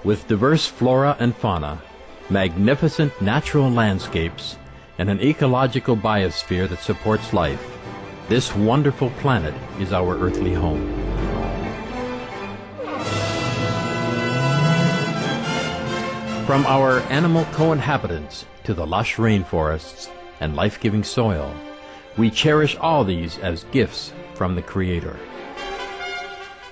With diverse flora and fauna, magnificent natural landscapes, and an ecological biosphere that supports life, this wonderful planet is our earthly home. From our animal co-inhabitants to the lush rainforests and life-giving soil, we cherish all these as gifts from the Creator.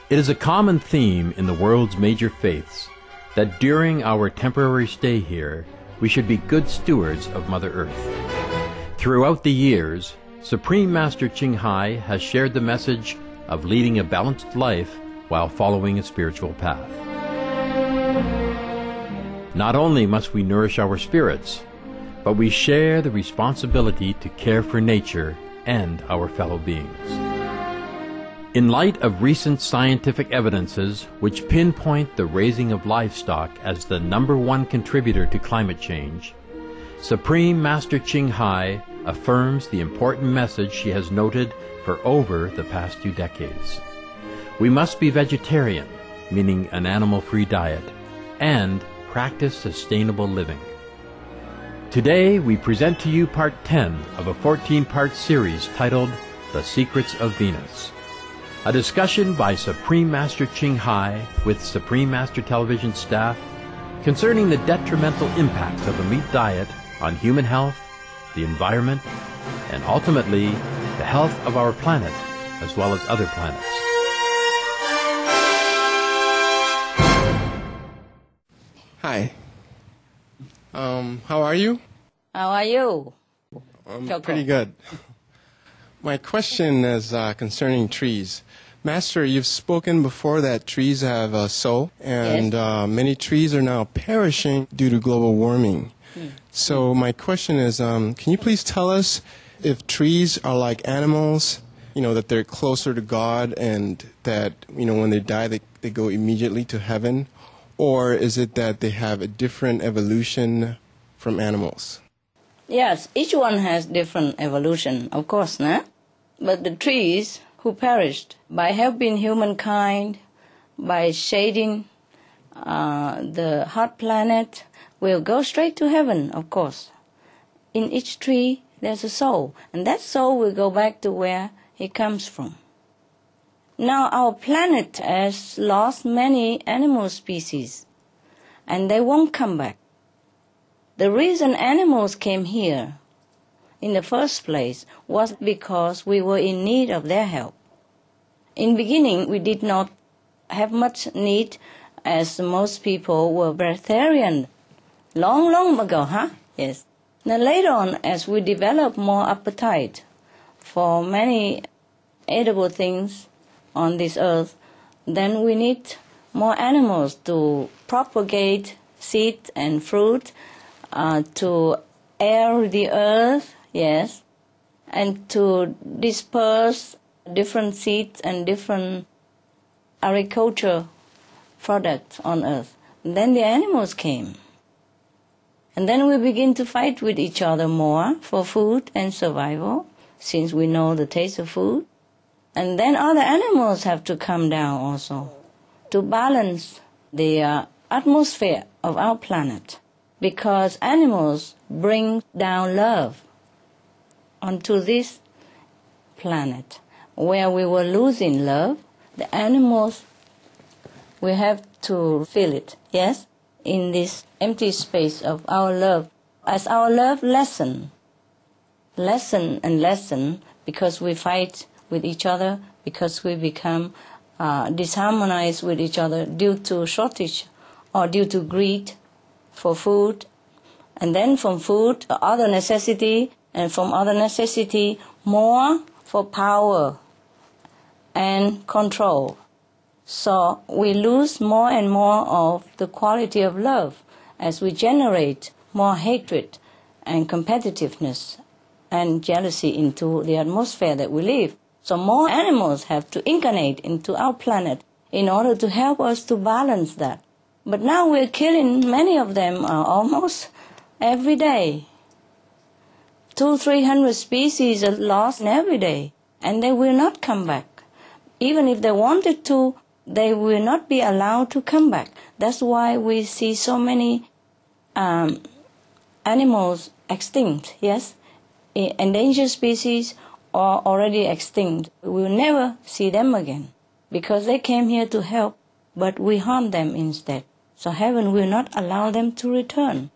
It is a common theme in the world's major faiths that during our temporary stay here, we should be good stewards of Mother Earth. Throughout the years, Supreme Master Ching Hai has shared the message of leading a balanced life while following a spiritual path. Not only must we nourish our spirits, but we share the responsibility to care for nature and our fellow beings. In light of recent scientific evidences which pinpoint the raising of livestock as the #1 contributor to climate change, Supreme Master Ching Hai affirms the important message she has noted for over the past 2 decades. We must be vegetarian, meaning an animal-free diet, and practice sustainable living. Today we present to you part 10 of a 14-part series titled The Secrets of Venus, a discussion by Supreme Master Ching Hai with Supreme Master Television staff concerning the detrimental impacts of a meat diet on human health, the environment, and ultimately the health of our planet as well as other planets. Hi. How are you? How are you? I'm pretty good. My question is concerning trees. Master, you've spoken before that trees have a soul, and Yes. Many trees are now perishing due to global warming. So my question is, can you please tell us if trees are like animals, that they're closer to God and that, when they die, they go immediately to heaven? Or is it that they have a different evolution from animals? Yes, each one has different evolution, of course, no? But the trees who perished by helping humankind, by shading the hot planet, will go straight to heaven, of course. In each tree, there's a soul, and that soul will go back to where it comes from. Now, our planet has lost many animal species, and they won't come back. The reason animals came here in the first place was because we were in need of their help. In the beginning, we did not have much need, as most people were vegetarian. Long ago, huh? Yes. Then later on, as we developed more appetite for many edible things on this earth, then we need more animals to propagate seed and fruit, to air the earth, yes, and to disperse different seeds and different agriculture products on earth. And then the animals came. And then we begin to fight with each other more for food and survival, since we know the taste of food. And then other animals have to come down also to balance the atmosphere of our planet, because animals bring down love onto this planet. Where we were losing love, the animals, we have to feel it, yes, in this empty space of our love. As our love lessen and lessen, because we fight with each other, because we become disharmonized with each other due to shortage or due to greed for food, and then from food, other necessity, and from other necessity, more for power and control. So we lose more and more of the quality of love as we generate more hatred and competitiveness and jealousy into the atmosphere that we live. So more animals have to incarnate into our planet in order to help us to balance that. But now we're killing many of them almost every day. 200-300 species are lost every day, and they will not come back. Even if they wanted to, they will not be allowed to come back. That's why we see so many animals extinct, yes? Endangered species are already extinct. We will never see them again because they came here to help, but we harm them instead. So heaven will not allow them to return.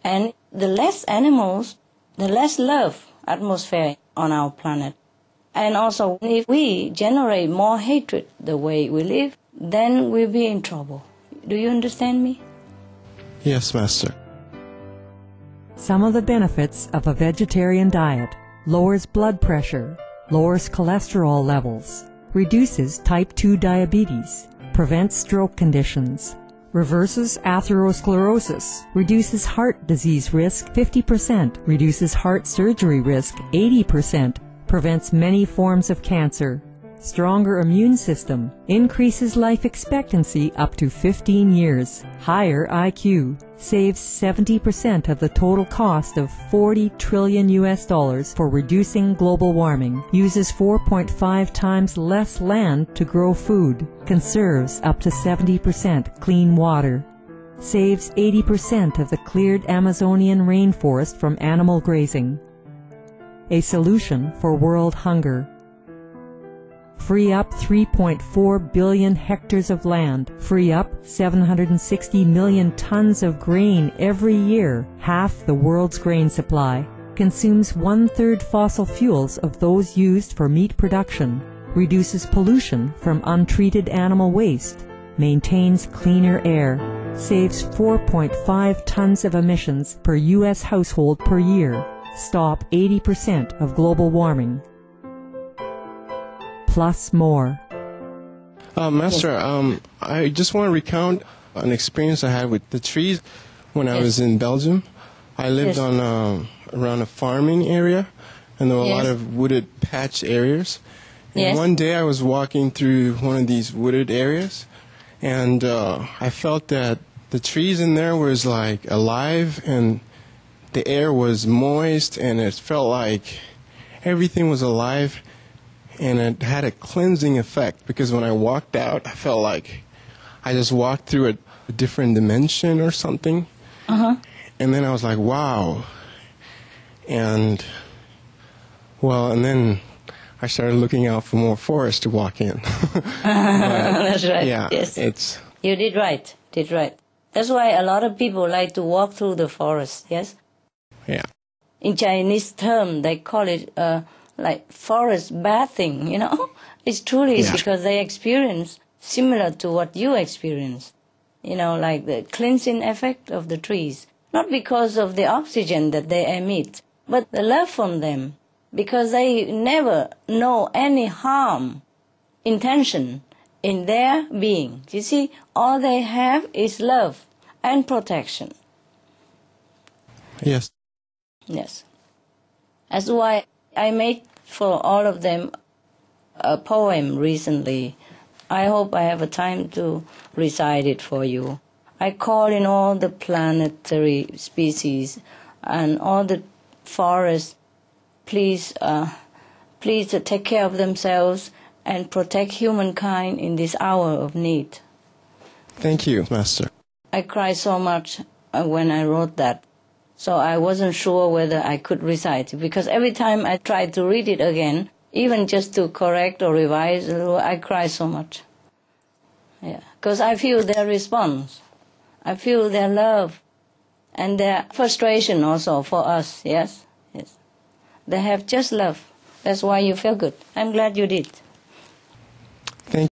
And the less animals, the less love atmosphere on our planet. And also, if we generate more hatred the way we live, then we'll be in trouble. Do you understand me? Yes, Master. Some of the benefits of a vegetarian diet: lowers blood pressure, lowers cholesterol levels, reduces type 2 diabetes, prevents stroke conditions, reverses atherosclerosis, reduces heart disease risk 50%, reduces heart surgery risk 80%, prevents many forms of cancer, stronger immune system, increases life expectancy up to 15 years, higher IQ, saves 70% of the total cost of $40 trillion for reducing global warming, uses 4.5 times less land to grow food, conserves up to 70% clean water, saves 80% of the cleared Amazonian rainforest from animal grazing. A solution for world hunger. Free up 3.4 billion hectares of land, free up 760 million tons of grain every year, half the world's grain supply, consumes 1/3 fossil fuels of those used for meat production, reduces pollution from untreated animal waste, maintains cleaner air, saves 4.5 tons of emissions per U.S. household per year, stop 80% of global warming. Plus more. Master, I just want to recount an experience I had with the trees when I was in Belgium. I lived on around a farming area, and there were a lot of wooded patch areas. And one day I was walking through one of these wooded areas, and I felt that the trees in there was like alive, and the air was moist, and it felt like everything was alive. And it had a cleansing effect because when I walked out, I felt like I just walked through a different dimension or something. And then I was like, wow. And then I started looking out for more forest to walk in. That's right. Yeah, yes. You did right. That's why a lot of people like to walk through the forest, yes? Yeah. In Chinese term, they call it like forest bathing, you know. It's truly because they experience similar to what you experience, you know, like the cleansing effect of the trees. Not because of the oxygen that they emit, but the love from them, because they never know any harm intention in their being. You see, all they have is love and protection. Yes. Yes. That's why I made for all of them a poem recently. I hope I have a time to recite it for you. I call in all the planetary species and all the forests, please take care of themselves and protect humankind in this hour of need. Thank you, Master. I cried so much when I wrote that. So I wasn't sure whether I could recite it, because every time I tried to read it again, even just to correct or revise, I cry so much. Yeah, because I feel their response. I feel their love and their frustration also for us, yes? Yes. They have just love. That's why you feel good. I'm glad you did.